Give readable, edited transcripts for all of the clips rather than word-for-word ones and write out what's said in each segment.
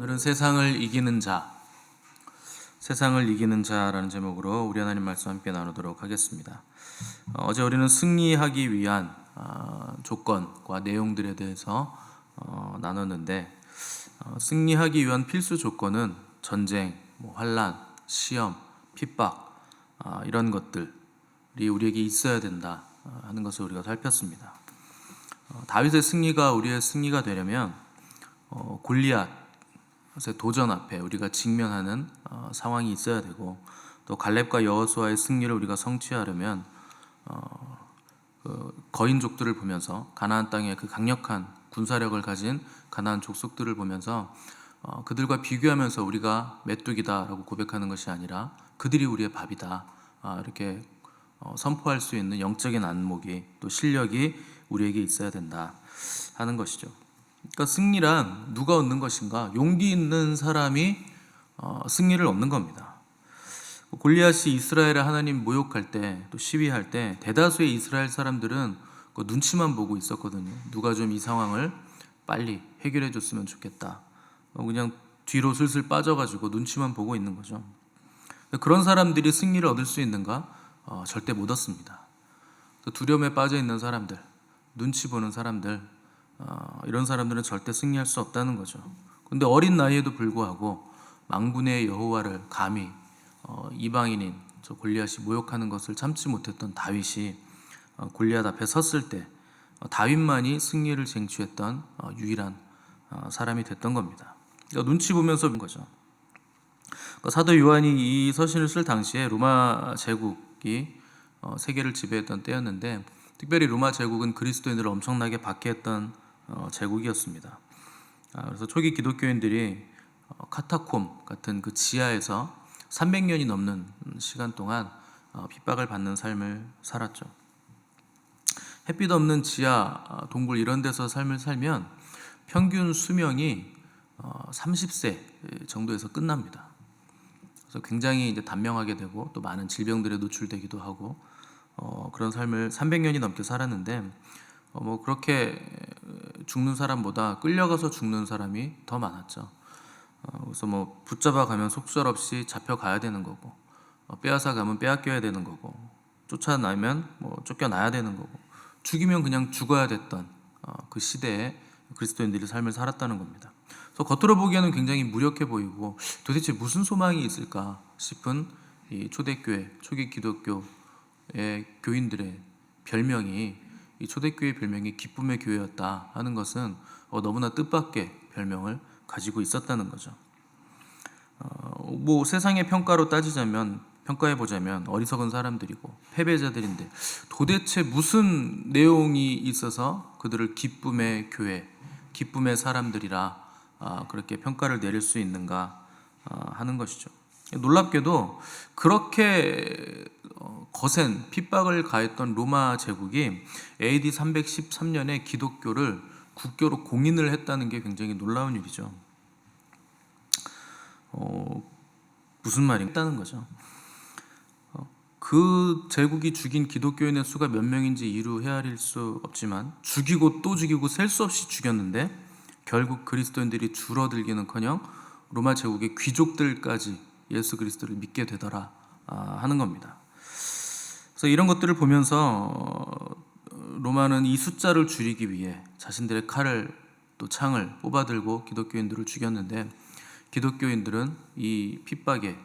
오늘은 세상을 이기는 자, 세상을 이기는 자라는 제목으로 우리 하나님 말씀 함께 나누도록 하겠습니다. 어제 우리는 승리하기 위한 조건과 내용들에 대해서 나눴는데, 승리하기 위한 필수 조건은 전쟁, 환난, 시험, 핍박 이런 것들이 우리에게 있어야 된다 하는 것을 우리가 살폈습니다. 다윗의 승리가 우리의 승리가 되려면 골리앗의 도전 앞에 우리가 직면하는 상황이 있어야 되고, 또 갈렙과 여호수아의 승리를 우리가 성취하려면 거인족들을 보면서 가나안 땅의 그 강력한 군사력을 가진 가나안 족속들을 보면서 그들과 비교하면서 우리가 메뚜기다라고 고백하는 것이 아니라 그들이 우리의 밥이다 이렇게 선포할 수 있는 영적인 안목이, 또 실력이 우리에게 있어야 된다 하는 것이죠. 그러니까 승리란 누가 얻는 것인가? 용기 있는 사람이 승리를 얻는 겁니다. 골리앗이 이스라엘의 하나님 모욕할 때, 또 시위할 때 대다수의 이스라엘 사람들은 그 눈치만 보고 있었거든요. 누가 좀 이 상황을 빨리 해결해 줬으면 좋겠다. 그냥 뒤로 슬슬 빠져가지고 눈치만 보고 있는 거죠. 그런 사람들이 승리를 얻을 수 있는가? 절대 못 얻습니다. 또 두려움에 빠져 있는 사람들, 눈치 보는 사람들, 이런 사람들은 절대 승리할 수 없다는 거죠. 근데 어린 나이에도 불구하고 망군의 여호와를 감히 이방인인 저 골리앗이 모욕하는 것을 참지 못했던 다윗이 골리앗 앞에 섰을 때 다윗만이 승리를 쟁취했던 유일한 사람이 됐던 겁니다. 그러니까 눈치 보면서 본 거죠. 사도 요한이 이 서신을 쓸 당시에 로마 제국이 세계를 지배했던 때였는데, 특별히 로마 제국은 그리스도인들을 엄청나게 박해했던 제국이었습니다. 그래서 초기 기독교인들이 카타콤 같은 그 지하에서 300년이 넘는 시간 동안 핍박을 받는 삶을 살았죠. 햇빛 없는 지하 동굴 이런 데서 삶을 살면 평균 수명이 30세 정도에서 끝납니다. 그래서 굉장히 이제 단명하게 되고 또 많은 질병들에 노출되기도 하고 그런 삶을 300년이 넘게 살았는데, 그렇게 죽는 사람보다 끌려가서 죽는 사람이 더 많았죠. 그래서 붙잡아 가면 속절없이 잡혀가야 되는 거고, 빼앗아 가면 빼앗겨야 되는 거고, 쫓아나면 쫓겨나야 되는 거고, 죽이면 그냥 죽어야 됐던 그 시대에 그리스도인들이 삶을 살았다는 겁니다. 그래서 겉으로 보기에는 굉장히 무력해 보이고 도대체 무슨 소망이 있을까 싶은 이 초대교회, 초기 기독교의 교인들의 별명이, 이 초대교회의 별명이 기쁨의 교회였다 하는 것은 너무나 뜻밖의 별명을 가지고 있었다는 거죠. 세상의 평가로 따지자면, 평가해보자면 어리석은 사람들이고 패배자들인데, 도대체 무슨 내용이 있어서 그들을 기쁨의 교회, 기쁨의 사람들이라 그렇게 평가를 내릴 수 있는가 하는 것이죠. 놀랍게도 그렇게 거센 핍박을 가했던 로마 제국이 AD 313년에 기독교를 국교로 공인을 했다는 게 굉장히 놀라운 일이죠. 무슨 말인가는 거죠. 그 제국이 죽인 기독교인의 수가 몇 명인지 이루 헤아릴 수 없지만 죽이고 또 죽이고 셀 수 없이 죽였는데, 결국 그리스도인들이 줄어들기는커녕 로마 제국의 귀족들까지 예수 그리스도를 믿게 되더라 하는 겁니다. 그래서 이런 것들을 보면서 로마는 이 숫자를 줄이기 위해 자신들의 칼을 또 창을 뽑아들고 기독교인들을 죽였는데, 기독교인들은 이 핍박에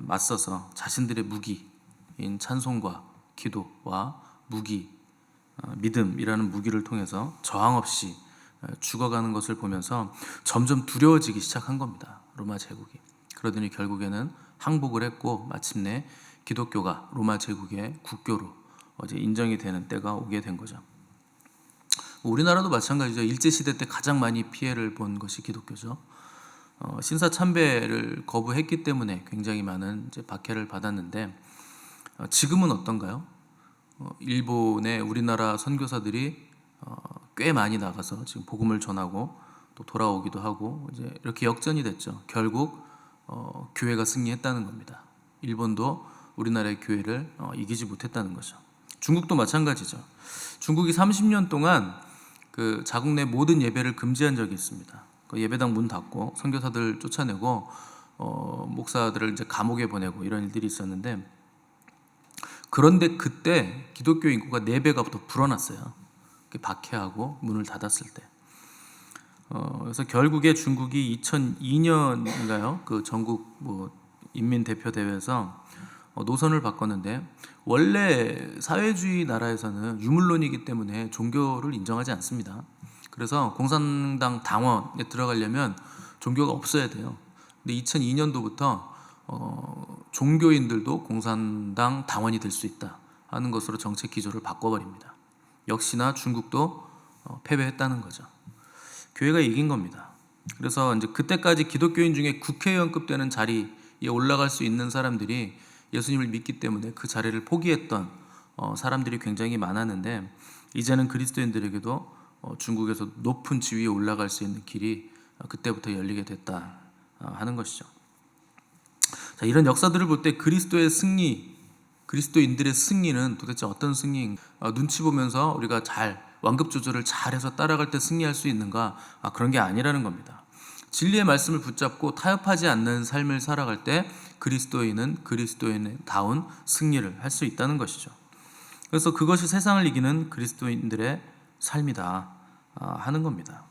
맞서서 자신들의 무기인 찬송과 기도와 무기, 믿음이라는 무기를 통해서 저항 없이 죽어가는 것을 보면서 점점 두려워지기 시작한 겁니다, 로마 제국이. 그러더니 결국에는 항복을 했고, 마침내 기독교가 로마 제국의 국교로 인정이 되는 때가 오게 된 거죠. 우리나라도 마찬가지죠. 일제시대 때 가장 많이 피해를 본 것이 기독교죠. 신사참배를 거부했기 때문에 굉장히 많은 박해를 받았는데, 지금은 어떤가요? 일본의 우리나라 선교사들이 꽤 많이 나가서 지금 복음을 전하고 또 돌아오기도 하고, 이제 이렇게 역전이 됐죠. 결국 교회가 승리했다는 겁니다. 일본도 우리나라의 교회를 이기지 못했다는 거죠. 중국도 마찬가지죠. 중국이 30년 동안 그 자국 내 모든 예배를 금지한 적이 있습니다. 그 예배당 문 닫고 선교사들 쫓아내고 목사들을 이제 감옥에 보내고 이런 일들이 있었는데, 그런데 그때 기독교 인구가 4배가 더 불어났어요. 박해하고 문을 닫았을 때. 그래서 결국에 중국이 2002년인가요? 그 전국 인민 대표 대회에서 노선을 바꿨는데, 원래 사회주의 나라에서는 유물론이기 때문에 종교를 인정하지 않습니다. 그래서 공산당 당원에 들어가려면 종교가 없어야 돼요. 근데 2002년도부터 종교인들도 공산당 당원이 될 수 있다 하는 것으로 정책 기조를 바꿔버립니다. 역시나 중국도 패배했다는 거죠. 교회가 이긴 겁니다. 그래서 이제 그때까지 기독교인 중에 국회의원급 되는 자리에 올라갈 수 있는 사람들이 예수님을 믿기 때문에 그 자리를 포기했던 사람들이 굉장히 많았는데, 이제는 그리스도인들에게도 중국에서 높은 지위에 올라갈 수 있는 길이 그때부터 열리게 됐다 하는 것이죠. 자, 이런 역사들을 볼 때 그리스도의 승리, 그리스도인들의 승리는 도대체 어떤 승리인가? 눈치 보면서 우리가 잘 완급 조절을 잘해서 따라갈 때 승리할 수 있는가? 그런 게 아니라는 겁니다. 진리의 말씀을 붙잡고 타협하지 않는 삶을 살아갈 때 그리스도인은 그리스도인다운 승리를 할 수 있다는 것이죠. 그래서 그것이 세상을 이기는 그리스도인들의 삶이다 하는 겁니다.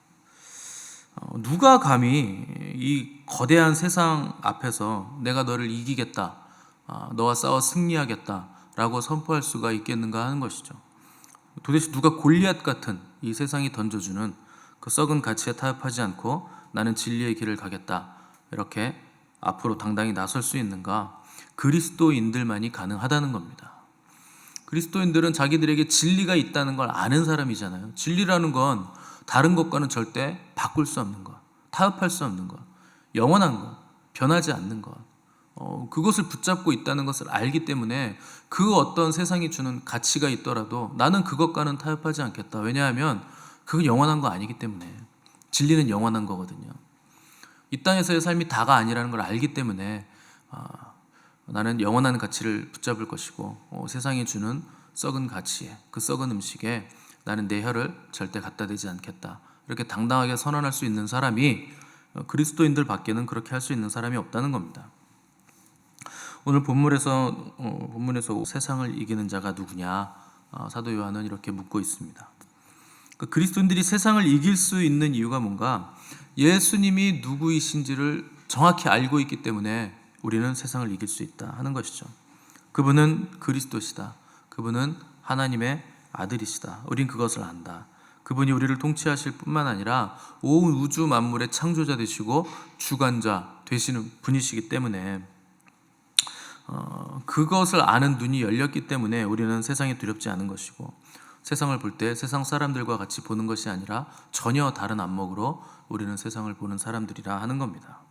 누가 감히 이 거대한 세상 앞에서 내가 너를 이기겠다, 너와 싸워 승리하겠다 라고 선포할 수가 있겠는가 하는 것이죠. 도대체 누가 골리앗 같은 이 세상이 던져주는 그 썩은 가치에 타협하지 않고 나는 진리의 길을 가겠다 이렇게 앞으로 당당히 나설 수 있는가? 그리스도인들만이 가능하다는 겁니다. 그리스도인들은 자기들에게 진리가 있다는 걸 아는 사람이잖아요. 진리라는 건 다른 것과는 절대 바꿀 수 없는 것, 타협할 수 없는 것, 영원한 것, 변하지 않는 것, 그것을 붙잡고 있다는 것을 알기 때문에 그 어떤 세상이 주는 가치가 있더라도 나는 그것과는 타협하지 않겠다. 왜냐하면 그건 영원한 거 아니기 때문에. 진리는 영원한 거거든요. 이 땅에서의 삶이 다가 아니라는 걸 알기 때문에 나는 영원한 가치를 붙잡을 것이고, 세상이 주는 썩은 가치에, 그 썩은 음식에 나는 내 혀를 절대 갖다 대지 않겠다. 이렇게 당당하게 선언할 수 있는 사람이 그리스도인들 밖에는 그렇게 할 수 있는 사람이 없다는 겁니다. 오늘 본문에서 세상을 이기는 자가 누구냐? 사도 요한은 이렇게 묻고 있습니다. 그리스도인들이 세상을 이길 수 있는 이유가 뭔가? 예수님이 누구이신지를 정확히 알고 있기 때문에 우리는 세상을 이길 수 있다 하는 것이죠. 그분은 그리스도시다. 그분은 하나님의 아들이시다. 우린 그것을 안다. 그분이 우리를 통치하실 뿐만 아니라 온 우주 만물의 창조자 되시고 주관자 되시는 분이시기 때문에 그것을 아는 눈이 열렸기 때문에 우리는 세상이 두렵지 않은 것이고, 세상을 볼 때 세상 사람들과 같이 보는 것이 아니라 전혀 다른 안목으로 우리는 세상을 보는 사람들이라 하는 겁니다.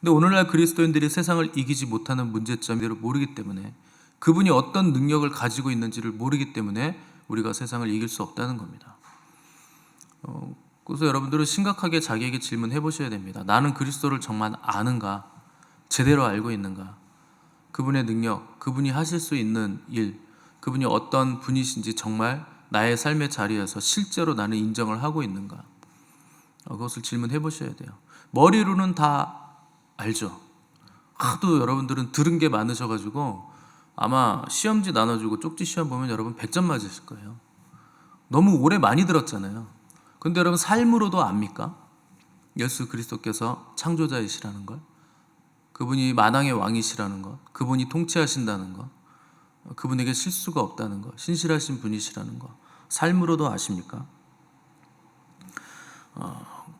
근데 오늘날 그리스도인들이 세상을 이기지 못하는 문제점을 모르기 때문에, 그분이 어떤 능력을 가지고 있는지를 모르기 때문에 우리가 세상을 이길 수 없다는 겁니다. 그래서 여러분들은 심각하게 자기에게 질문해 보셔야 됩니다. 나는 그리스도를 정말 아는가? 제대로 알고 있는가? 그분의 능력, 그분이 하실 수 있는 일, 그분이 어떤 분이신지 정말 나의 삶의 자리에서 실제로 나는 인정을 하고 있는가? 그것을 질문해 보셔야 돼요. 머리로는 다 알죠. 하도 여러분들은 들은 게 많으셔가지고 아마 시험지 나눠주고 쪽지 시험 보면 여러분 100점 맞으실 거예요. 너무 오래 많이 들었잖아요. 근데 여러분 삶으로도 압니까? 예수 그리스도께서 창조자이시라는 걸, 그분이 만왕의 왕이시라는 것, 그분이 통치하신다는 것, 그분에게 실수가 없다는 것, 신실하신 분이시라는 것, 삶으로도 아십니까?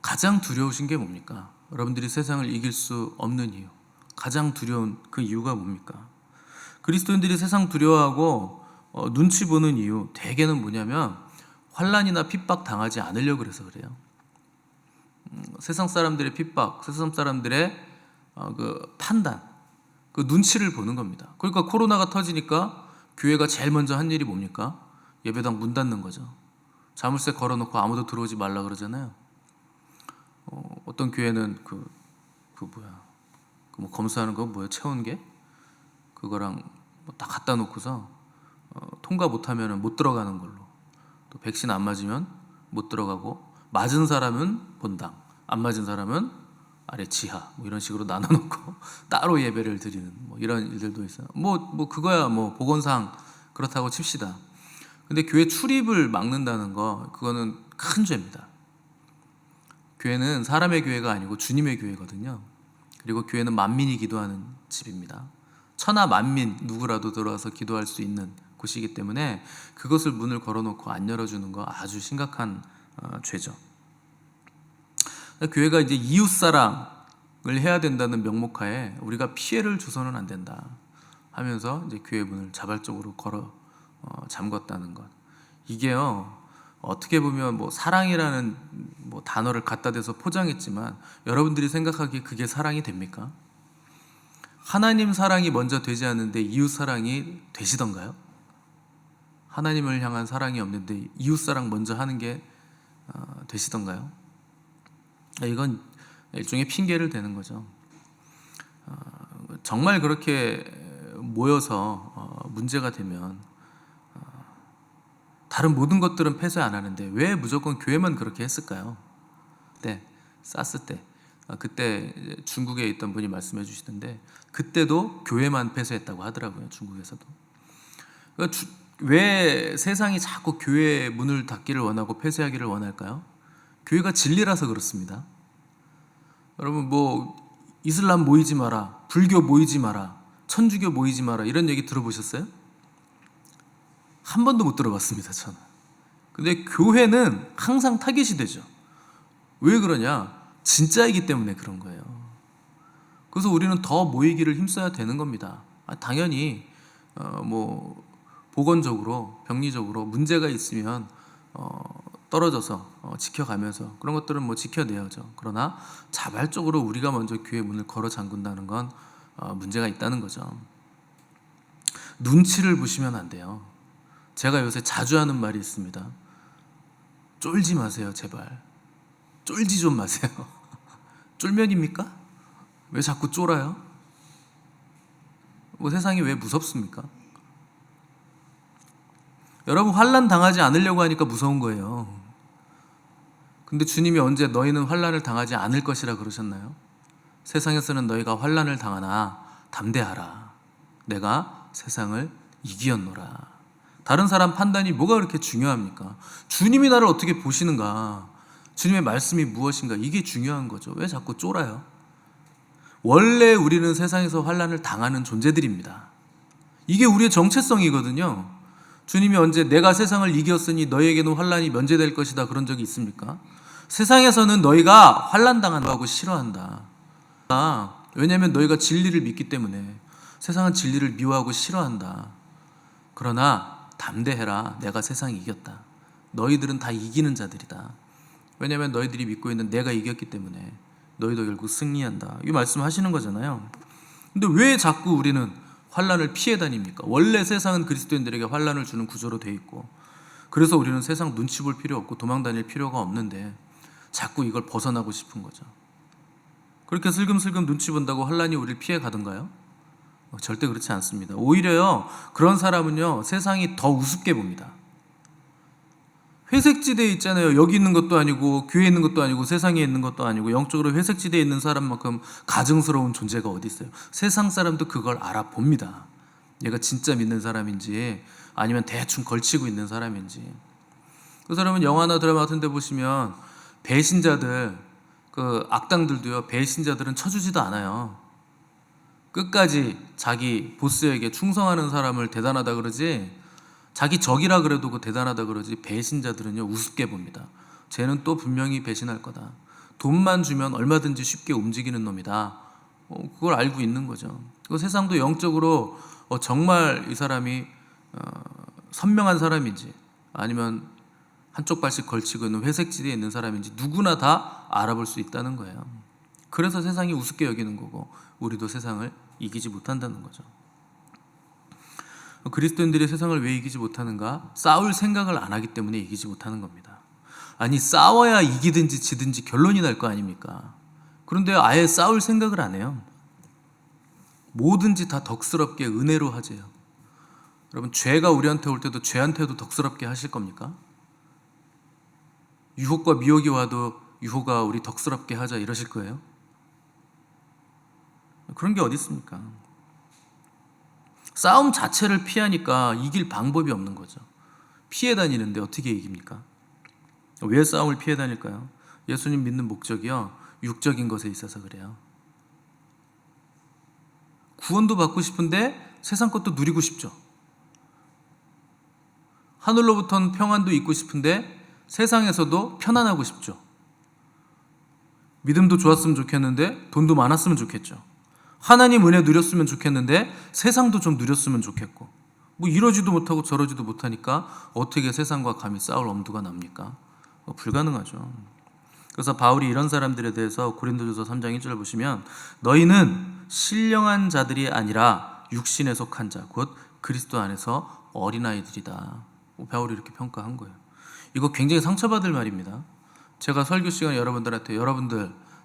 가장 두려우신 게 뭡니까? 여러분들이 세상을 이길 수 없는 이유, 가장 두려운 그 이유가 뭡니까? 그리스도인들이 세상 두려워하고 눈치 보는 이유 대개는 뭐냐면 환난이나 핍박 당하지 않으려고 그래서 그래요. 세상 사람들의 핍박, 세상 사람들의 그 판단, 그 눈치를 보는 겁니다. 그러니까 코로나가 터지니까 교회가 제일 먼저 한 일이 뭡니까? 예배당 문 닫는 거죠. 자물쇠 걸어놓고 아무도 들어오지 말라 그러잖아요. 어떤 교회는 뭐 검사하는 거 뭐야, 체온계 그거랑 다 갖다 놓고서 통과 못하면 못 들어가는 걸로, 또 백신 안 맞으면 못 들어가고 맞은 사람은 본당, 안 맞은 사람은 아래 지하 뭐 이런 식으로 나눠놓고 따로 예배를 드리는 뭐 이런 일들도 있어요. 뭐 그거야 뭐 복원상 그렇다고 칩시다. 근데 교회 출입을 막는다는 거 그거는 큰 죄입니다. 교회는 사람의 교회가 아니고 주님의 교회거든요. 그리고 교회는 만민이 기도하는 집입니다. 천하 만민 누구라도 들어와서 기도할 수 있는 곳이기 때문에 그것을 문을 걸어놓고 안 열어주는 거 아주 심각한 죄죠. 교회가 이제 이웃사랑을 해야 된다는 명목하에 우리가 피해를 줘서는 안 된다 하면서 이제 교회 문을 자발적으로 걸어 잠궜다는 것. 이게요 어떻게 보면 뭐 사랑이라는 뭐 단어를 갖다 대서 포장했지만 여러분들이 생각하기에 그게 사랑이 됩니까? 하나님 사랑이 먼저 되지 않는데 이웃 사랑이 되시던가요? 하나님을 향한 사랑이 없는데 이웃 사랑 먼저 하는 게 되시던가요? 이건 일종의 핑계를 대는 거죠. 정말 그렇게 모여서 문제가 되면 다른 모든 것들은 폐쇄 안 하는데 왜 무조건 교회만 그렇게 했을까요? 네, 사스 때 그때 중국에 있던 분이 말씀해 주시던데 그때도 교회만 폐쇄했다고 하더라고요. 중국에서도. 그러니까 왜 세상이 자꾸 교회 문을 닫기를 원하고 폐쇄하기를 원할까요? 교회가 진리라서 그렇습니다. 여러분 뭐 이슬람 모이지 마라, 불교 모이지 마라, 천주교 모이지 마라 이런 얘기 들어보셨어요? 한 번도 못 들어봤습니다. 저는. 근데 교회는 항상 타깃이 되죠. 왜 그러냐? 진짜이기 때문에 그런 거예요. 그래서 우리는 더 모이기를 힘써야 되는 겁니다. 당연히 뭐 보건적으로 병리적으로 문제가 있으면 떨어져서 지켜가면서 그런 것들은 뭐 지켜내야죠. 그러나 자발적으로 우리가 먼저 교회 문을 걸어 잠근다는 건 문제가 있다는 거죠. 눈치를 보시면 안 돼요. 제가 요새 자주 하는 말이 있습니다. 쫄지 마세요, 제발. 쫄지 좀 마세요. 쫄면입니까? 왜 자꾸 쫄아요? 뭐 세상이 왜 무섭습니까? 여러분 환난 당하지 않으려고 하니까 무서운 거예요. 근데 주님이 언제 너희는 환난을 당하지 않을 것이라 그러셨나요? 세상에서는 너희가 환난을 당하나 담대하라. 내가 세상을 이기었노라. 다른 사람 판단이 뭐가 그렇게 중요합니까? 주님이 나를 어떻게 보시는가? 주님의 말씀이 무엇인가? 이게 중요한 거죠. 왜 자꾸 쫄아요? 원래 우리는 세상에서 환난을 당하는 존재들입니다. 이게 우리의 정체성이거든요. 주님이 언제 내가 세상을 이겼으니 너희에게는 환난이 면제될 것이다 그런 적이 있습니까? 세상에서는 너희가 환난 당한다고 싫어한다. 왜냐하면 너희가 진리를 믿기 때문에 세상은 진리를 미워하고 싫어한다. 그러나 담대해라. 내가 세상이 이겼다. 너희들은 다 이기는 자들이다. 왜냐하면 너희들이 믿고 있는 내가 이겼기 때문에 너희도 결국 승리한다. 이 말씀하시는 거잖아요. 근데 왜 자꾸 우리는 환난을 피해 다닙니까? 원래 세상은 그리스도인들에게 환난을 주는 구조로 돼 있고 그래서 우리는 세상 눈치 볼 필요 없고 도망 다닐 필요가 없는데 자꾸 이걸 벗어나고 싶은 거죠. 그렇게 슬금슬금 눈치 본다고 환난이 우리를 피해 가던가요? 절대 그렇지 않습니다. 오히려요 그런 사람은요 세상이 더 우습게 봅니다. 회색지대에 있잖아요. 여기 있는 것도 아니고 교회에 있는 것도 아니고 세상에 있는 것도 아니고 영적으로 회색지대에 있는 사람만큼 가증스러운 존재가 어디 있어요. 세상 사람도 그걸 알아봅니다. 얘가 진짜 믿는 사람인지 아니면 대충 걸치고 있는 사람인지. 그 사람은 영화나 드라마 같은 데 보시면 배신자들 그 악당들도요 배신자들은 쳐주지도 않아요. 끝까지 자기 보스에게 충성하는 사람을 대단하다 그러지 자기 적이라 그래도 그 대단하다 그러지 배신자들은요 우습게 봅니다. 쟤는 또 분명히 배신할 거다. 돈만 주면 얼마든지 쉽게 움직이는 놈이다. 그걸 알고 있는 거죠. 그 세상도 영적으로 정말 이 사람이 선명한 사람인지 아니면 한쪽 발씩 걸치고 있는 회색지대에 있는 사람인지 누구나 다 알아볼 수 있다는 거예요. 그래서 세상이 우습게 여기는 거고 우리도 세상을 이기지 못한다는 거죠. 그리스도인들이 세상을 왜 이기지 못하는가? 싸울 생각을 안 하기 때문에 이기지 못하는 겁니다. 아니 싸워야 이기든지 지든지 결론이 날 거 아닙니까? 그런데 아예 싸울 생각을 안 해요. 뭐든지 다 덕스럽게 은혜로 하재요. 여러분 죄가 우리한테 올 때도 죄한테도 덕스럽게 하실 겁니까? 유혹과 미혹이 와도 유호가 우리 덕스럽게 하자 이러실 거예요? 그런 게 어디 있습니까? 싸움 자체를 피하니까 이길 방법이 없는 거죠. 피해 다니는데 어떻게 이깁니까? 왜 싸움을 피해 다닐까요? 예수님 믿는 목적이요, 육적인 것에 있어서 그래요. 구원도 받고 싶은데 세상 것도 누리고 싶죠. 하늘로부터는 평안도 있고 싶은데 세상에서도 편안하고 싶죠. 믿음도 좋았으면 좋겠는데 돈도 많았으면 좋겠죠. 하나님 은혜 누렸으면 좋겠는데 세상도 좀 누렸으면 좋겠고, 뭐 이러지도 못하고 저러지도 못하니까 어떻게 세상과 감히 싸울 엄두가 납니까? 불가능하죠. 그래서 바울이 이런 사람들에 대해서 고린도전서 3장 1절 보시면, 너희는 신령한 자들이 아니라 육신에 속한 자, 곧 그리스도 안에서 어린아이들이다. 바울이 이렇게 평가한 거예요. 이거 굉장히 상처받을 말입니다. 제가 설교 시간에 여러분들한테,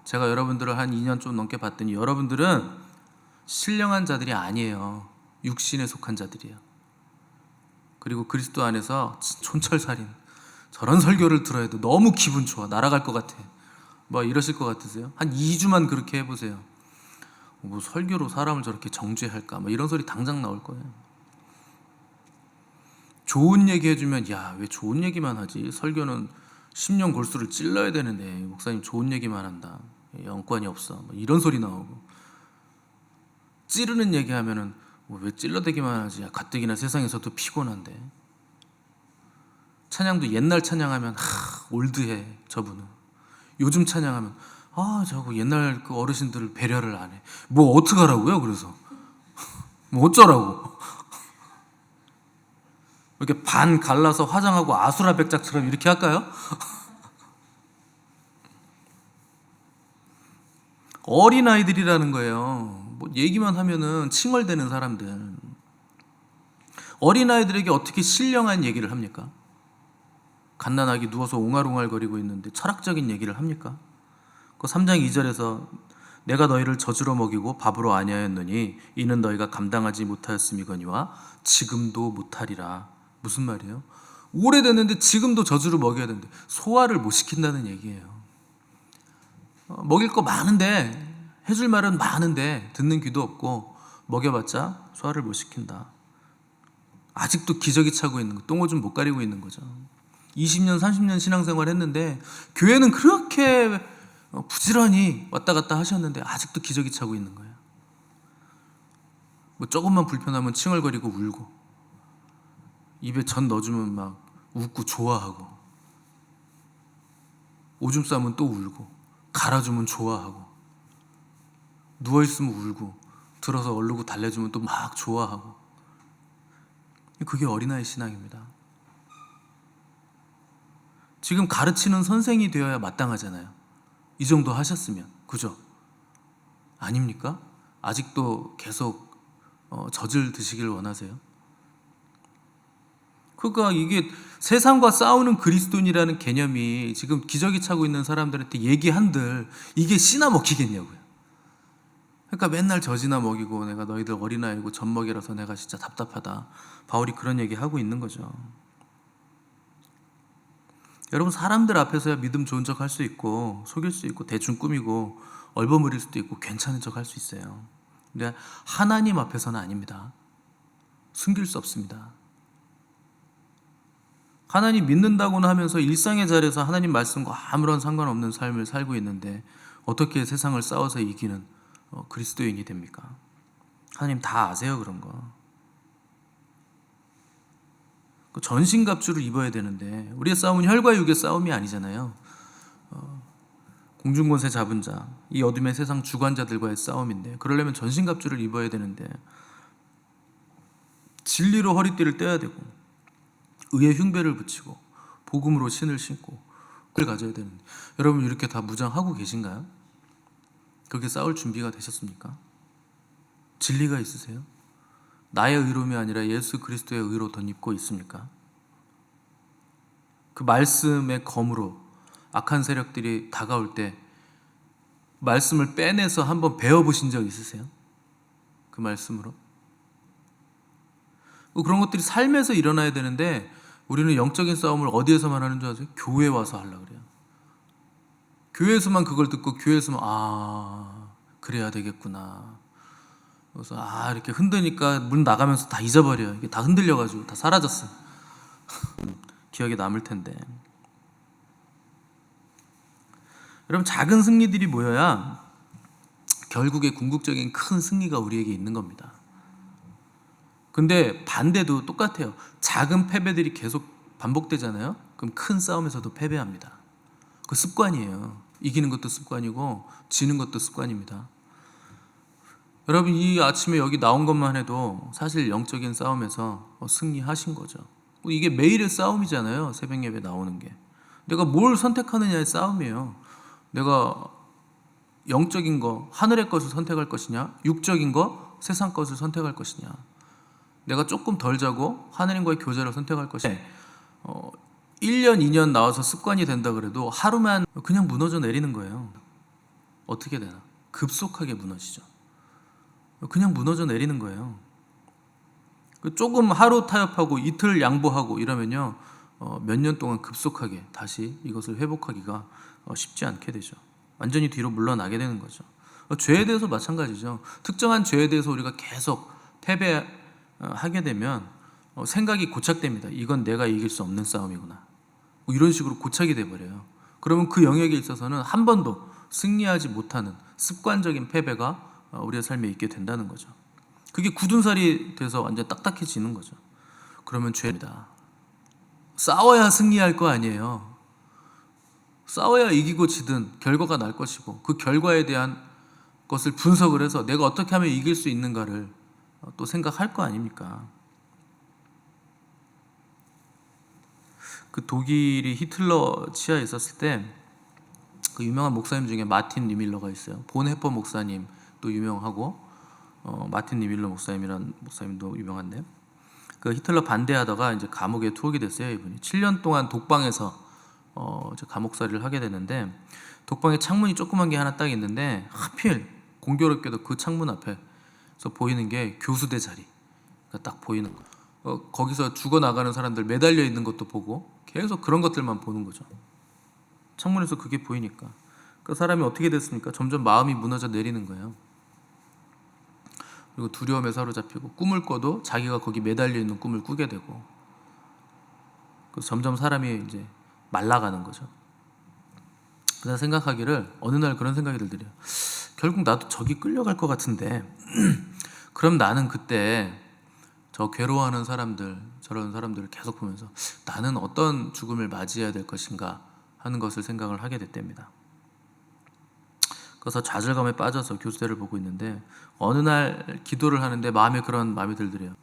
제가 여러분들을 한 2년 좀 넘게 봤더니 여러분들은 신령한 자들이 아니에요. 육신에 속한 자들이에요. 그리고 그리스도 안에서 촌철살인, 저런 설교를 들어야 돼. 너무 기분 좋아. 날아갈 것 같아. 뭐 이러실 것 같으세요? 한 2주만 그렇게 해보세요. 뭐 설교로 사람을 저렇게 정죄할까? 뭐 이런 소리 당장 나올 거예요. 좋은 얘기 해주면, 야, 왜 좋은 얘기만 하지? 설교는 10년 골수를 찔러야 되는데 목사님 좋은 얘기만 한다. 영권이 없어. 뭐 이런 소리 나오고, 찌르는 얘기하면은 왜 찔러대기만 하지? 야, 가뜩이나 세상에서도 피곤한데. 찬양도 옛날 찬양하면 올드해 저분은. 요즘 찬양하면 저거 옛날 그 어르신들을 배려를 안 해. 뭐 어떡하라고요? 그래서 뭐 어쩌라고? 이렇게 반 갈라서 화장하고 아수라 백작처럼 이렇게 할까요? 어린아이들이라는 거예요. 뭐 얘기만 하면은 칭얼대는 사람들. 어린아이들에게 어떻게 신령한 얘기를 합니까? 갓난아기 누워서 옹알옹알거리고 있는데 철학적인 얘기를 합니까? 그 3장 2절에서 내가 너희를 젖으로 먹이고 밥으로 아니하였느니 이는 너희가 감당하지 못하였음이거니와 지금도 못하리라. 무슨 말이에요? 오래됐는데 지금도 젖으로 먹여야 되는데 소화를 못 시킨다는 얘기예요. 먹일 거 많은데, 해줄 말은 많은데 듣는 귀도 없고 먹여봤자 소화를 못 시킨다. 아직도 기저귀 차고 있는 거, 똥오줌 못 가리고 있는 거죠. 20년 30년 신앙생활 했는데 교회는 그렇게 부지런히 왔다 갔다 하셨는데 아직도 기저귀 차고 있는 거예요. 뭐 조금만 불편하면 칭얼거리고 울고, 입에 전 넣어주면 막 웃고 좋아하고, 오줌 싸면 또 울고, 갈아주면 좋아하고, 누워있으면 울고, 들어서 얼르고 달래주면 또 막 좋아하고. 그게 어린아이 신앙입니다. 지금 가르치는 선생이 되어야 마땅하잖아요. 이 정도 하셨으면. 그죠? 아닙니까? 아직도 계속 젖을 드시길 원하세요? 그러니까 이게 세상과 싸우는 그리스도인이라는 개념이 지금 기저귀 차고 있는 사람들한테 얘기한들 이게 씨나 먹히겠냐고요. 그러니까 맨날 젖이나 먹이고 내가 너희들 어린아이고 젖 먹이라서 내가 진짜 답답하다. 바울이 그런 얘기 하고 있는 거죠. 여러분, 사람들 앞에서야 믿음 좋은 척 할 수 있고 속일 수 있고 대충 꾸미고 얼버무릴 수도 있고 괜찮은 척 할 수 있어요. 근데 하나님 앞에서는 아닙니다. 숨길 수 없습니다. 하나님 믿는다고는 하면서 일상의 자리에서 하나님 말씀과 아무런 상관없는 삶을 살고 있는데 어떻게 세상을 싸워서 이기는 그리스도인이 됩니까? 하나님 다 아세요, 그런 거. 전신갑주를 입어야 되는데 우리의 싸움은 혈과 육의 싸움이 아니잖아요. 공중권세 잡은 자, 이 어둠의 세상 주관자들과의 싸움인데 그러려면 전신갑주를 입어야 되는데 진리로 허리띠를 떼야 되고 의의 흉배를 붙이고 복음으로 신을 신고 그걸 가져야 되는데, 여러분 이렇게 다 무장하고 계신가요? 그렇게 싸울 준비가 되셨습니까? 진리가 있으세요? 나의 의로움이 아니라 예수 그리스도의 의로 덧입고 있습니까? 그 말씀의 검으로 악한 세력들이 다가올 때 말씀을 빼내서 한번 배워보신 적 있으세요? 그 말씀으로? 그런 것들이 삶에서 일어나야 되는데 우리는 영적인 싸움을 어디에서만 하는 줄 아세요? 교회에 와서 하려고 그래요. 교회에서만 그걸 듣고 교회에서만 그래야 되겠구나. 그래서 이렇게 흔드니까 문 나가면서 다 잊어버려요. 이게 다 흔들려가지고 다 사라졌어요. 기억에 남을 텐데. 여러분, 작은 승리들이 모여야 결국에 궁극적인 큰 승리가 우리에게 있는 겁니다. 근데 반대도 똑같아요. 작은 패배들이 계속 반복되잖아요. 그럼 큰 싸움에서도 패배합니다. 그 습관이에요. 이기는 것도 습관이고 지는 것도 습관입니다. 여러분, 이 아침에 여기 나온 것만 해도 사실 영적인 싸움에서 승리하신 거죠. 이게 매일의 싸움이잖아요. 새벽 예배 나오는 게. 내가 뭘 선택하느냐의 싸움이에요. 내가 영적인 거, 하늘의 것을 선택할 것이냐, 육적인 거, 세상 것을 선택할 것이냐. 내가 조금 덜 자고 하느님과의 교제를 선택할 것이냐. 1년, 2년 나와서 습관이 된다 그래도 하루만 그냥 무너져 내리는 거예요. 어떻게 되나? 급속하게 무너지죠. 그냥 무너져 내리는 거예요. 조금 하루 타협하고 이틀 양보하고 이러면요, 몇 년 동안 급속하게 다시 이것을 회복하기가 쉽지 않게 되죠. 완전히 뒤로 물러나게 되는 거죠. 죄에 대해서 마찬가지죠. 특정한 죄에 대해서 우리가 계속 패배하게 되면 생각이 고착됩니다. 이건 내가 이길 수 없는 싸움이구나. 이런 식으로 고착이 돼버려요. 그러면 그 영역에 있어서는 한 번도 승리하지 못하는 습관적인 패배가 우리의 삶에 있게 된다는 거죠. 그게 굳은 살이 돼서 완전 딱딱해지는 거죠. 그러면 죄입니다. 싸워야 승리할 거 아니에요. 싸워야 이기고 지든 결과가 날 것이고, 그 결과에 대한 것을 분석을 해서 내가 어떻게 하면 이길 수 있는가를 또 생각할 거 아닙니까? 그 독일이 히틀러 치하에 있었을 때 그 유명한 목사님 중에 마틴 니밀러가 있어요. 본 해퍼 목사님도 유명하고 마틴 니밀러 목사님이라는 목사님도 유명한데, 그 히틀러 반대하다가 이제 감옥에 투옥이 됐어요. 이분이 7년 동안 독방에서 감옥살이를 하게 되는데, 독방에 창문이 조그만 게 하나 딱 있는데 하필 공교롭게도 그 창문 앞에서 보이는 게 교수대 자리가 딱 보이는 거예요. 거기서 죽어나가는 사람들 매달려 있는 것도 보고 계속 그런 것들만 보는 거죠. 창문에서 그게 보이니까 그 사람이 어떻게 됐습니까? 점점 마음이 무너져 내리는 거예요. 그리고 두려움에 사로잡히고 꿈을 꿔도 자기가 거기 매달려 있는 꿈을 꾸게 되고, 점점 사람이 이제 말라가는 거죠. 그래서 생각하기를 어느 날 그런 생각이 들더래요. 결국 나도 저기 끌려갈 것 같은데 그럼 나는 그때 저 괴로워하는 사람들, 저런 사람들을 계속 보면서 나는 어떤 죽음을 맞이해야 될 것인가 하는 것을 생각을 하게 됐답니다. 그래서 좌절감에 빠져서 교수대를 보고 있는데 어느 날 기도를 하는데 마음에 그런 마음이 들더래요.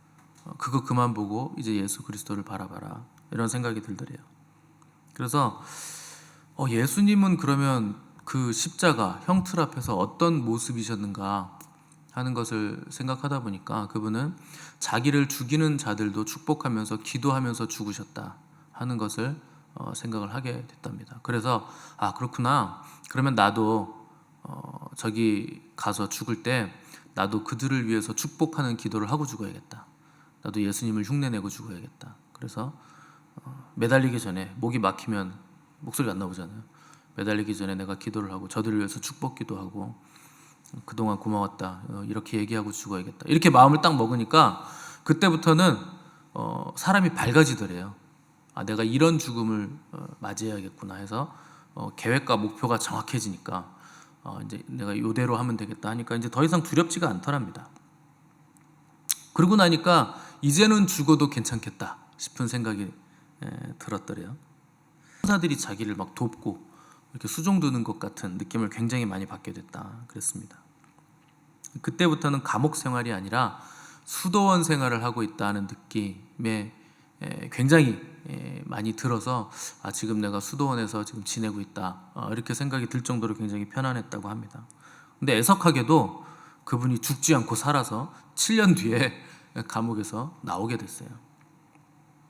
그거 그만 보고 이제 예수 그리스도를 바라봐라, 이런 생각이 들더래요. 그래서 예수님은 그러면 그 십자가 형틀 앞에서 어떤 모습이셨는가 하는 것을 생각하다 보니까 그분은 자기를 죽이는 자들도 축복하면서 기도하면서 죽으셨다 하는 것을 생각을 하게 됐답니다. 그래서 그렇구나, 그러면 나도 저기 가서 죽을 때 나도 그들을 위해서 축복하는 기도를 하고 죽어야겠다. 나도 예수님을 흉내내고 죽어야겠다. 그래서 매달리기 전에, 목이 막히면 목소리가 안 나오잖아요. 매달리기 전에 내가 기도를 하고 저들을 위해서 축복 기도하고 그동안 고마웠다, 이렇게 얘기하고 죽어야겠다. 이렇게 마음을 딱 먹으니까 그때부터는 사람이 밝아지더래요. 내가 이런 죽음을 맞이해야겠구나 해서 계획과 목표가 정확해지니까 이제 내가 이대로 하면 되겠다 하니까 이제 더 이상 두렵지가 않더랍니다. 그러고 나니까 이제는 죽어도 괜찮겠다 싶은 생각이 들었더래요. 천사들이 자기를 막 돕고 이렇게 수종드는 것 같은 느낌을 굉장히 많이 받게 됐다 그랬습니다. 그때부터는 감옥 생활이 아니라 수도원 생활을 하고 있다는 느낌에 굉장히 많이 들어서 지금 내가 수도원에서 지금 지내고 있다, 이렇게 생각이 들 정도로 굉장히 편안했다고 합니다. 근데 애석하게도 그분이 죽지 않고 살아서 7년 뒤에 감옥에서 나오게 됐어요.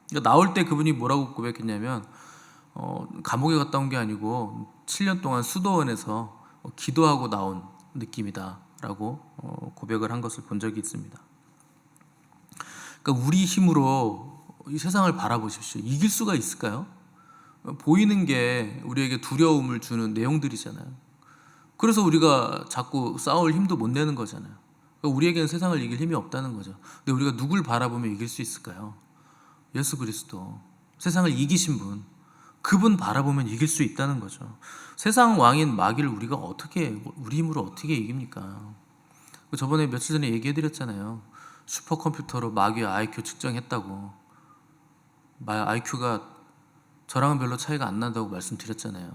그러니까 나올 때 그분이 뭐라고 고백했냐면 감옥에 갔다 온 게 아니고 7년 동안 수도원에서 기도하고 나온 느낌이다 라고 고백을 한 것을 본 적이 있습니다. 그러니까 우리 힘으로 이 세상을 바라보십시오. 이길 수가 있을까요? 보이는 게 우리에게 두려움을 주는 내용들이잖아요. 그래서 우리가 자꾸 싸울 힘도 못 내는 거잖아요. 그러니까 우리에게는 세상을 이길 힘이 없다는 거죠. 근데 우리가 누굴 바라보면 이길 수 있을까요? 예수 그리스도, 세상을 이기신 분, 그분 바라보면 이길 수 있다는 거죠. 세상 왕인 마귀를 우리가 우리 힘으로 어떻게 이깁니까? 저번에 며칠 전에 얘기해드렸잖아요. 슈퍼컴퓨터로 마귀의 IQ 측정했다고. IQ가 저랑은 별로 차이가 안 난다고 말씀드렸잖아요.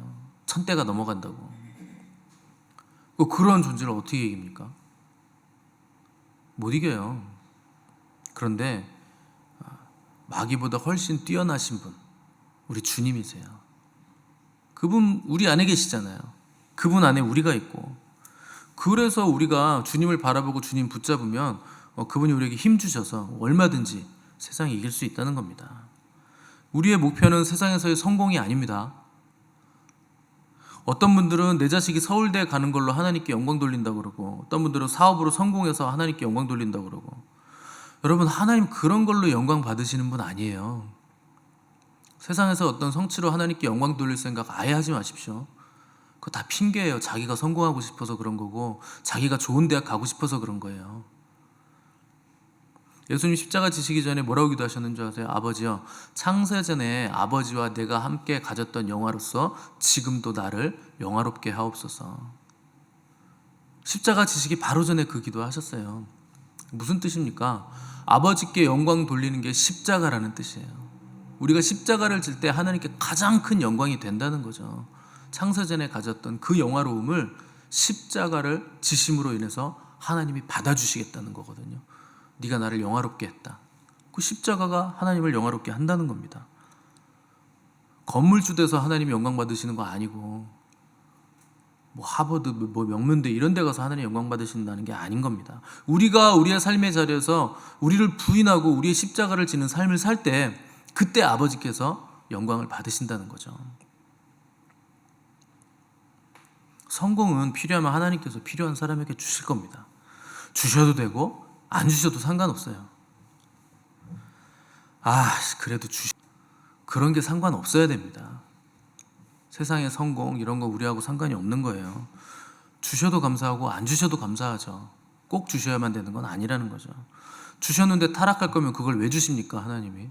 1000대가 넘어간다고. 그런 존재를 어떻게 이깁니까? 못 이겨요. 그런데 마귀보다 훨씬 뛰어나신 분, 우리 주님이세요. 그분 우리 안에 계시잖아요. 그분 안에 우리가 있고, 그래서 우리가 주님을 바라보고 주님 붙잡으면 그분이 우리에게 힘 주셔서 얼마든지 세상에 이길 수 있다는 겁니다. 우리의 목표는 세상에서의 성공이 아닙니다. 어떤 분들은 내 자식이 서울대 가는 걸로 하나님께 영광 돌린다고 그러고, 어떤 분들은 사업으로 성공해서 하나님께 영광 돌린다고 그러고. 여러분, 하나님 그런 걸로 영광 받으시는 분 아니에요. 세상에서 어떤 성취로 하나님께 영광 돌릴 생각 아예 하지 마십시오. 그거 다 핑계예요. 자기가 성공하고 싶어서 그런 거고, 자기가 좋은 대학 가고 싶어서 그런 거예요. 예수님 십자가 지시기 전에 뭐라고 기도하셨는 줄 아세요? 아버지여, 창세전에 아버지와 내가 함께 가졌던 영화로서 지금도 나를 영화롭게 하옵소서. 십자가 지시기 바로 전에 그 기도하셨어요. 무슨 뜻입니까? 아버지께 영광 돌리는 게 십자가라는 뜻이에요. 우리가 십자가를 질 때 하나님께 가장 큰 영광이 된다는 거죠. 창세전에 가졌던 그 영화로움을 십자가를 지심으로 인해서 하나님이 받아주시겠다는 거거든요. 네가 나를 영화롭게 했다. 그 십자가가 하나님을 영화롭게 한다는 겁니다. 건물주 돼서 하나님이 영광 받으시는 거 아니고, 하버드, 명문대 이런 데 가서 하나님 영광 받으신다는 게 아닌 겁니다. 우리가 우리의 삶의 자리에서 우리를 부인하고 우리의 십자가를 지는 삶을 살 때, 그때 아버지께서 영광을 받으신다는 거죠. 성공은 필요하면 하나님께서 필요한 사람에게 주실 겁니다. 주셔도 되고 안 주셔도 상관없어요. 그래도 그런 게 상관없어야 됩니다. 세상의 성공 이런 거 우리하고 상관이 없는 거예요. 주셔도 감사하고 안 주셔도 감사하죠. 꼭 주셔야만 되는 건 아니라는 거죠. 주셨는데 타락할 거면 그걸 왜 주십니까? 하나님이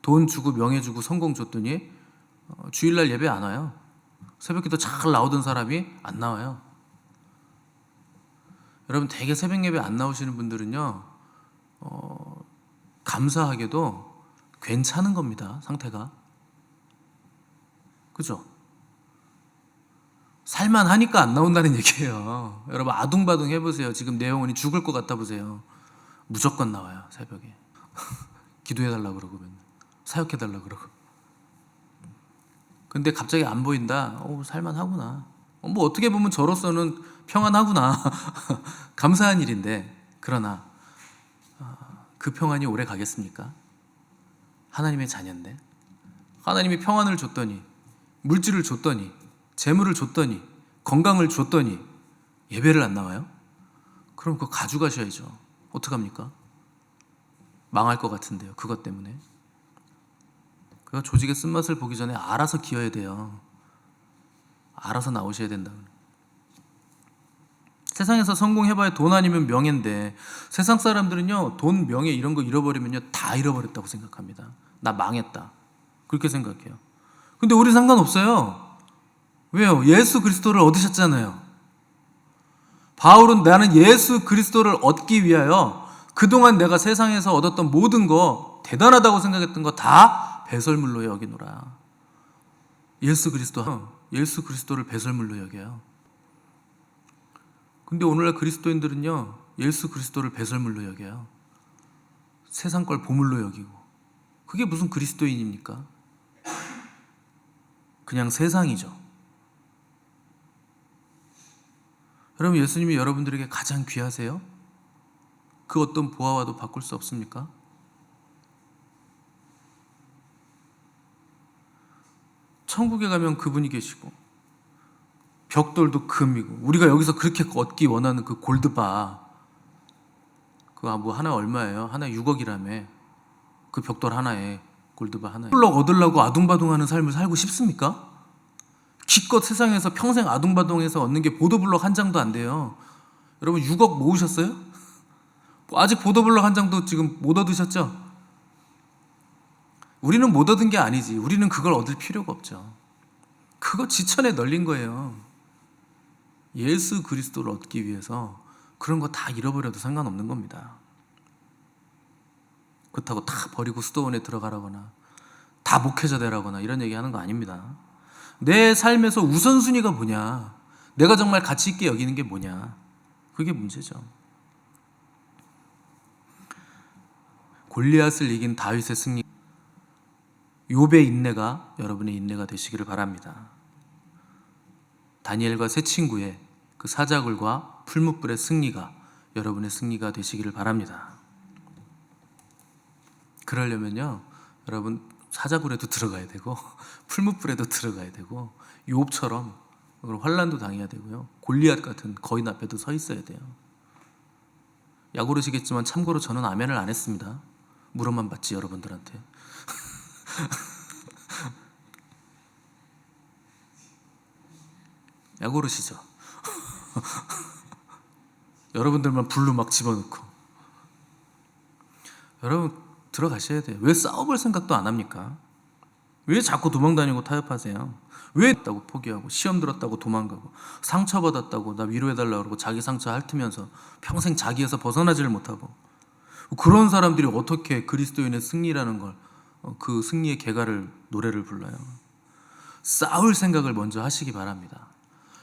돈 주고 명예 주고 성공 줬더니 주일날 예배 안 와요. 새벽기도 잘 나오던 사람이 안 나와요. 여러분, 되게 새벽 예배 안 나오시는 분들은요, 감사하게도 괜찮은 겁니다. 상태가. 그죠? 살만하니까 안 나온다는 얘기예요. 여러분, 아둥바둥 해보세요. 지금 내 영혼이 죽을 것 같아 보세요. 무조건 나와요. 새벽에. 기도해달라고 그러고 맨날. 사역해달라고 그러고. 근데 갑자기 안 보인다. 살만하구나. 어떻게 보면 저로서는 평안하구나. 감사한 일인데, 그러나 그 평안이 오래 가겠습니까? 하나님의 자녀인데, 하나님이 평안을 줬더니, 물질을 줬더니, 재물을 줬더니, 건강을 줬더니 예배를 안 나와요? 그럼 그거 가져가셔야죠. 어떡합니까? 망할 것 같은데요. 그것 때문에. 그가 조직의 쓴맛을 보기 전에 알아서 기어야 돼요. 알아서 나오셔야 된다. 세상에서 성공해봐야 돈 아니면 명예인데, 세상 사람들은요, 돈, 명예 이런 거 잃어버리면요, 다 잃어버렸다고 생각합니다. 나 망했다. 그렇게 생각해요. 근데 우리 상관없어요. 왜요? 예수 그리스도를 얻으셨잖아요. 바울은 나는 예수 그리스도를 얻기 위하여 그동안 내가 세상에서 얻었던 모든 거, 대단하다고 생각했던 거 다 배설물로 여기노라. 예수 그리스도를 배설물로 여겨요. 근데 오늘날 그리스도인들은요, 예수 그리스도를 배설물로 여겨요. 세상 걸 보물로 여기고. 그게 무슨 그리스도인입니까? 그냥 세상이죠. 여러분, 예수님이 여러분들에게 가장 귀하세요? 그 어떤 보아와도 바꿀 수 없습니까? 천국에 가면 그분이 계시고, 벽돌도 금이고, 우리가 여기서 그렇게 얻기 원하는 그 골드바, 그거 하나 얼마예요? 하나 6억이라며. 그 벽돌 하나에 골드바 하나에 블럭 얻으려고 아둥바둥하는 삶을 살고 싶습니까? 기껏 세상에서 평생 아둥바둥해서 얻는 게 보도블럭 한 장도 안 돼요. 여러분 6억 모으셨어요? 아직 보도블럭 한 장도 지금 못 얻으셨죠? 우리는 못 얻은 게 아니지. 우리는 그걸 얻을 필요가 없죠. 그거 지천에 널린 거예요. 예수 그리스도를 얻기 위해서 그런 거 다 잃어버려도 상관없는 겁니다. 그렇다고 다 버리고 수도원에 들어가라거나 다 목회자 되라거나 이런 얘기 하는 거 아닙니다. 내 삶에서 우선순위가 뭐냐, 내가 정말 가치 있게 여기는 게 뭐냐, 그게 문제죠. 골리앗을 이긴 다윗의 승리, 욥의 인내가 여러분의 인내가 되시기를 바랍니다. 다니엘과 세 친구의 그 사자굴과 풀무불의 승리가 여러분의 승리가 되시기를 바랍니다. 그러려면요, 여러분 사자굴에도 들어가야 되고 풀무불에도 들어가야 되고 욥처럼 환난도 당해야 되고요, 골리앗 같은 거인 앞에도 서 있어야 돼요. 약오르시겠지만 참고로 저는 아멘을 안 했습니다. 물어만 받지 여러분들한테. 약오르시죠. 여러분들만 불로 막 집어넣고. 여러분 들어가셔야 돼요. 왜 싸워볼 생각도 안 합니까? 왜 자꾸 도망다니고 타협하세요? 왜 했다고 포기하고, 시험 들었다고 도망가고, 상처받았다고 나 위로해달라고 그러고 자기 상처 핥으면서 평생 자기에서 벗어나지를 못하고, 그런 사람들이 어떻게 그리스도인의 승리라는 걸, 그 승리의 계가를, 노래를 불러요? 싸울 생각을 먼저 하시기 바랍니다.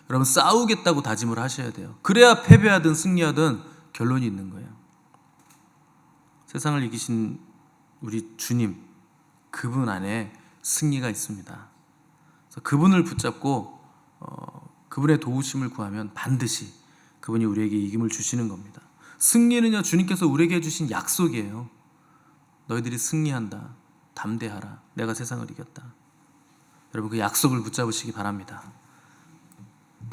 여러분 싸우겠다고 다짐을 하셔야 돼요. 그래야 패배하든 승리하든 결론이 있는 거예요. 세상을 이기신 우리 주님, 그분 안에 승리가 있습니다. 그래서 그분을 붙잡고 그분의 도우심을 구하면 반드시 그분이 우리에게 이김을 주시는 겁니다. 승리는요, 주님께서 우리에게 해주신 약속이에요. 너희들이 승리한다, 담대하라, 내가 세상을 이겼다. 여러분 그 약속을 붙잡으시기 바랍니다.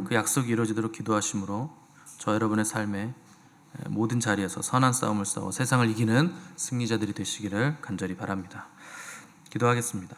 그 약속이 이루어지도록 기도하심으로 저 여러분의 삶에 모든 자리에서 선한 싸움을 싸워 세상을 이기는 승리자들이 되시기를 간절히 바랍니다. 기도하겠습니다.